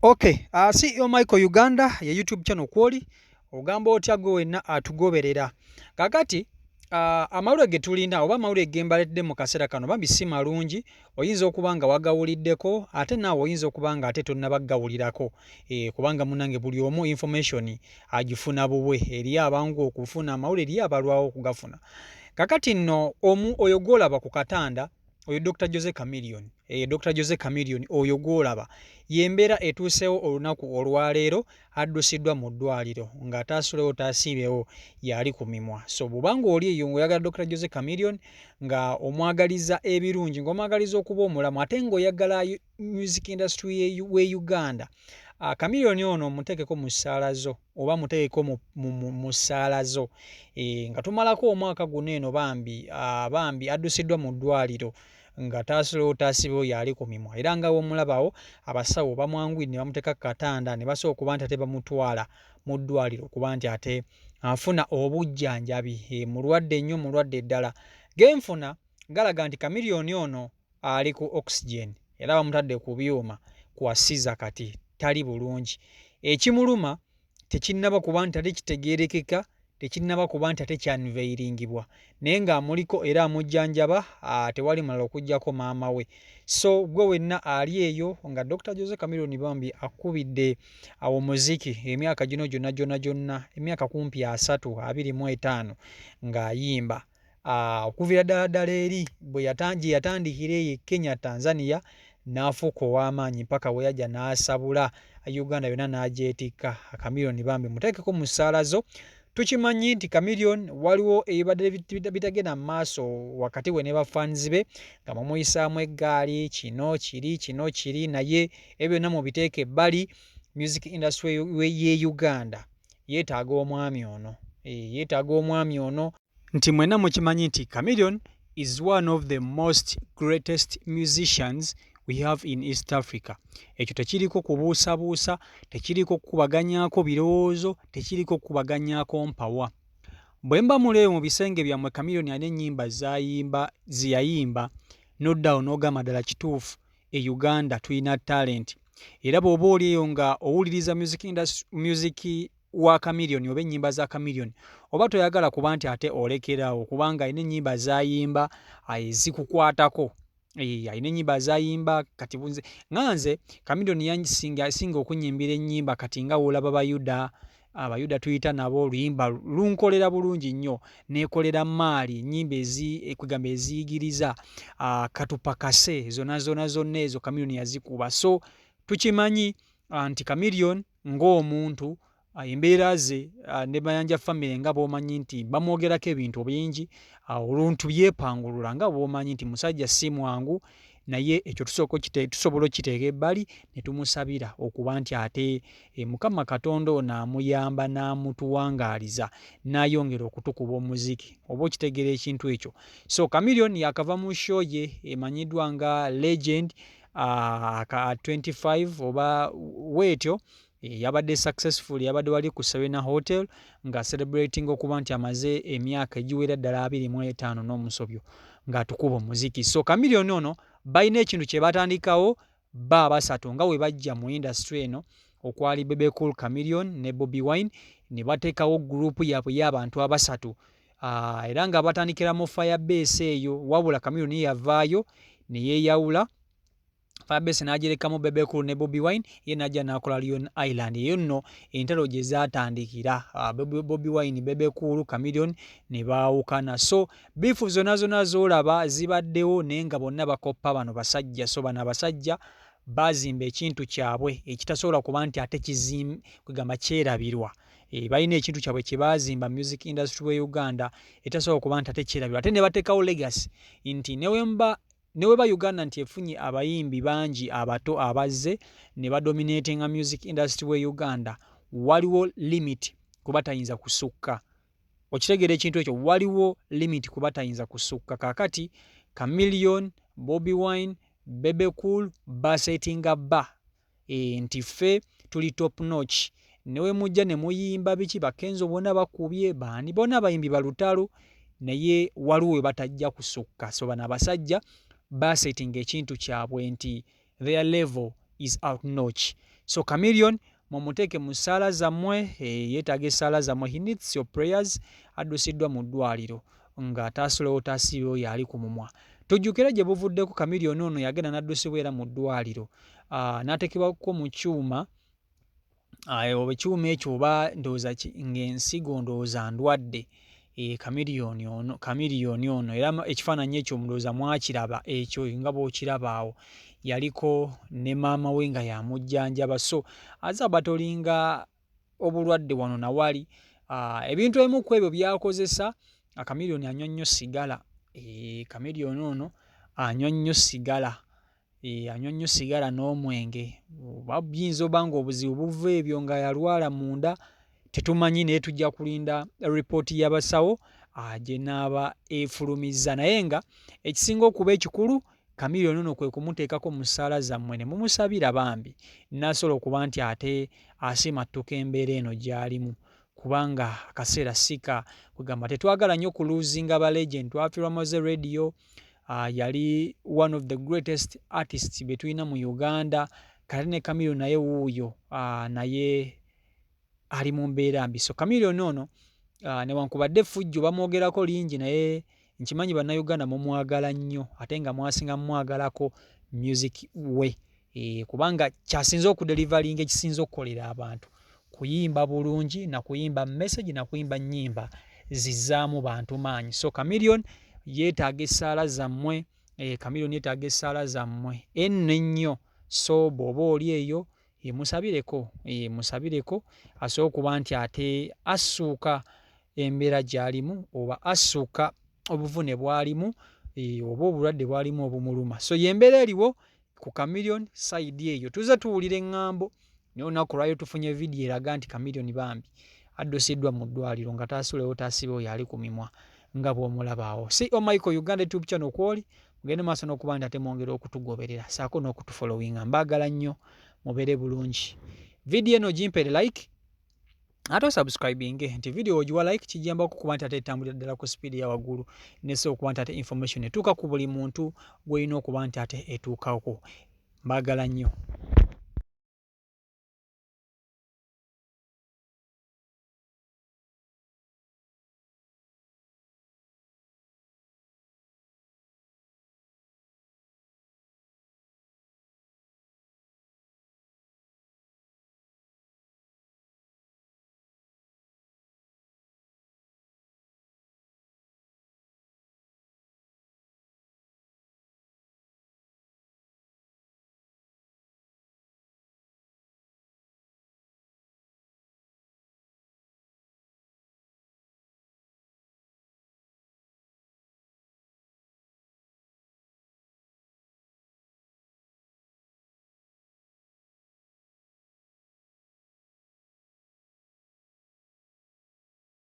Okay, CEO Michael Uganda ya YouTube channel kwoli ogamba otya gwe wenna atugoberera. Kakati amawulire ge tulina oba amawulire ge mbaletedde mu kaseera kano bambi si malungi, oyinza okuba nga wagawuliddeko ate naawe oyinza okuba nga ate tonnabagawulirako, kubanga munnange buli omu information agifuna bubwe, eriyo abangu okufuna amawulire, eriyo abalwawo okugafuna. Kakati nno oyo gwolaba ku katanda oyo Dr. Jose Chameleone. Dr. Jose Chameleone oyo gwolaba yembeera etuuseewo olunaku olwaleero addusiddwa mu ddwaliro ng'ataasulewo taasiibewo yali ku mimwa. So bw'obanga oli eyo ng'oyagala Dr. Jose Chameleone nga omwagaliza ebirungi, ng'omwagaliza okuba omulamu ate ng'oyagala music industry w'e Uganda, Chameleone ono muteekeko mu ssaala zo oba muteekeko mu ssaala zo. Nga tumalako omwaka guno eno bambi addusiddwa mu ddwaliro nga taasulewo taasibewo yali ku mimwa, era nga w'omulabawo abasawo bamwanguyira ne bamuteeka ku katanda ne basobola okuba nti ate bamutwala mu ddwaliro okuba nti ate afuna obujjanjabi. Mulwadde nnyo, mulwadde ddala. Genfuna galaga nti Chameleone ono ali ku oxygen era bamutadde ku byuma kwasiza kati tali bulungi. Ekimuluma tekinnaba kuba nti ate kitegeerekeka, tekinnaba kuba nti ate kyanveiringibwa, naye ng'amuliko era amujjanjaba, tewali mulala okuggyako maama we. So gwe wenna ali eyo nga Dr. Jose Chameleone bambi akubidde omuziki emyaka gino gyonna emyaka kumpi 25 ng'ayimba, okuviira ddala eri bwe yatandikira eyo Kenya, Tanzania n'afuuka ow'amaanyi mpaka we yajja n'asabula Uganda yonna n'agyetikka. Chameleone bambi muteekeko mu ssaala zo. Tukimanyi nti Chameleone waliwo ebibadde bitagenda mu maaso wakati we ne bafans be nga mumuyisaamu eggaali, kino kiri, naye ebyo byonna mubiteeke ebbali. Music industry y'e Uganda yeetaaga omwami ono, nti mwenna mukimanyi nti Chameleone is one of the most greatest musicians we have in East Africa. Ekyo tekiriko kubuusabuusa, tekiriko kukubaganyaako birowoozo, tekiriko kukubaganyaako mpawa. Bwe mba muleeyo mu bisenge byammwe Chameleone alina ennyimba zeyayimba n'oddawo n'ogamba ddala kituufu e Uganda tulina talent. Era bw'oba oli eyo nga owuliriza music wa Chameleone oba ennyimba za Chameleone, oba toyagala kuba nti ate olekerawo, kubanga alina ennyimba zayimba zikukwatako. Alina ennyimba zayimba kati nganze Chameleone yasinga okunyimbira ennyimba kati nga woolaba Abayuda tuyita nabo oluyimba lunkolera bulungi nnyo, neekolera maali ennyimba kwegamba eziyigiriza, katupakase zonna ezo Chameleone yazikuba. So tukimanyi nti Chameleone ng'omuntu embeera ze ne Mayanja family nga bw'omanyi nti bamwogerako ebintu bingi, oluntu yeepangulula nga bw'omanyi nti musajja si mwangu, naye ekyo tusobola okiteeka ebbali ne tumusabira okuba nti ate Mukama Katonda ono amuyamba n'amutuwangaaliza n'ayongera okutukuba omuziki, oba okitegeera ekintu ekyo. So Chameleone yakava mu show ye emanyiddwa nga Legend 25 oba weetyo, yabadde successful, yabadde wali ku Serena Hotel nga celebrating okuba nti amaze emyaka egiwera ddala 25 n'omusobyo ng'atukuba omuziki. So Chameleone ono balina ekintu kye batandikawo basatu nga we bajja mu industry eno, okwali Bebe Cool, Chameleone ne Bobi Wine, ne bateekawo gurupu yaabwe y'abantu abasatu, era nga batandikira mu Firebase eyo, wabula Chameleone yavaayo ne yeeyawula. Firebase n'agirekamu Bebe Cool ne Bobi Wine, ye n'ajja n'akola Lion Island. Eyo nno entalo gye zaatandikira, Bobi Wine, Bebe Cool, Chameleone ne baawukana. So biifu zonna z'olaba zibaddewo naye nga bonna bakoppa bano basajja. So bano abasajja baazimba ekintu kyabwe ekitasobola kuba nti ate kwegamba kyerabirwa. Balina ekintu kyabwe kye baazimba music industry w'e Uganda etasobola kuba nti ate kyerabirwa. Ate ne bateekawo legacy nti ne we ba Uganda nti efunye abayimbi bangi abato abazze ne badominatinga music industry w'e Uganda, waliwo limit kuba tayinza kusukka. Okitegeera ekintu ekyo, waliwo limit kuba tayinza kusukka. Kaakati Chameleone, Bobi Wine, Bebe Cool basetinga nti ffe tuli top notch. Newe mujja ne muyimba biki, Bakenzo bonna bakubye, baani bonna bayimbi balutalo, naye waliwo we batajja kusukka. So bano abasajja basetinga ekintu kyabwe nti their level is out notch. So Chameleon mumuteeke mu ssaala zammwe, yeetaaga essaala zammwe. He needs your prayers. Addusiddwa mu ddwaliro nga taasulewo taasibewo yali ku mumwa. Tujjukire gye buvuddeko. Chameleon ono yagenda n'addusibwa era mu ddwaliro, n'ateekebwako mu kyuma. Ekyuma ekyo oba ndowooza ng'ensigo ndowooza ndwadde. Chameleon ono era ekifaananyi ekyo ndowooza mwakiraba ekyo nga bw'okiraba awo. Yaliko ne maama we nga yamujjanjaba. So azaaba tolinga obulwadde wano na wali. Ebintu ebimu ku ebyo by'akozesa, Chameleon anywa nnyo sigala. Chameleon ono anywa nnyo sigala. Anywa nnyo sigala n'omwenge. Oba buyinza oba ng'obuzibu buva ebyo nga yalwala munda, tetumanyi, naye tujja kulinda ripooti y'abasawo gye naaba efulumizza. Naye nga ekisinga okuba ekikulu, Chameleon ono kwe kumuteekako mu ssaala zammwe ne mumusabira bambi, n'asobola okuba nti ate asimattuka embeera eno gy'alimu, kubanga akaseera sika kugamba tetwagala nnyo kuluzinga ba legend. Twafiirwa Moze Radio, yali one of the greatest artists be tulina mu Uganda. Kale ne Chameleon naye wuuyo, naye ali mu mbeera mbi. So Chameleon ono newankubadde Fujjo bamwogerako lingi, naye nkimanyi bannayuganda mumwagala nnyo, ate nga mwasinga mumwagalako music we, kubanga kyasinze okudelivalinga ekisinze okukolera abantu, kuyimba bulungi na kuyimba message na kuyimba nnyimba zizzaamu bantu maanyi. So Chameleon yeetaaga essaala zammwe, Chameleon yeetaaga essaala zammwe ennyo. So bw'oba oli eyo musabireko, musabireko asobole okuba nti ate assuuka embeera gy'alimu, oba assuuka obuvune bw'alimu, oba obulwadde bw'alimu obumuluma. So y'embeera eriwo ku Chameleon side eyo. Tuze tuwulira eŋŋambo, naye olunaku lwayo tufunye vidiyo eraga nti Chameleon bambi addusiddwa mu ddwaliro nga taasulewo taasibewo yali ku mimwa nga bw'omulaba awo. Michael Uganda YouTube channel kwoli mugende maaso n'okuba nti ate mwongera okutugoberera, saako n'okutufollowinga. Mbaagala nnyo, mubeere bulungi. Vidiyo eno gimpere like, ate osubscribinge nti vidiyo ogiwa like kijjambako kuba nti ate etambulira ddala ku sipiidi ya waggulu, nesobola okuba nti ate information etuuka ku buli muntu gw'olina okuba nti ate etuukako. Mbaagala nnyo.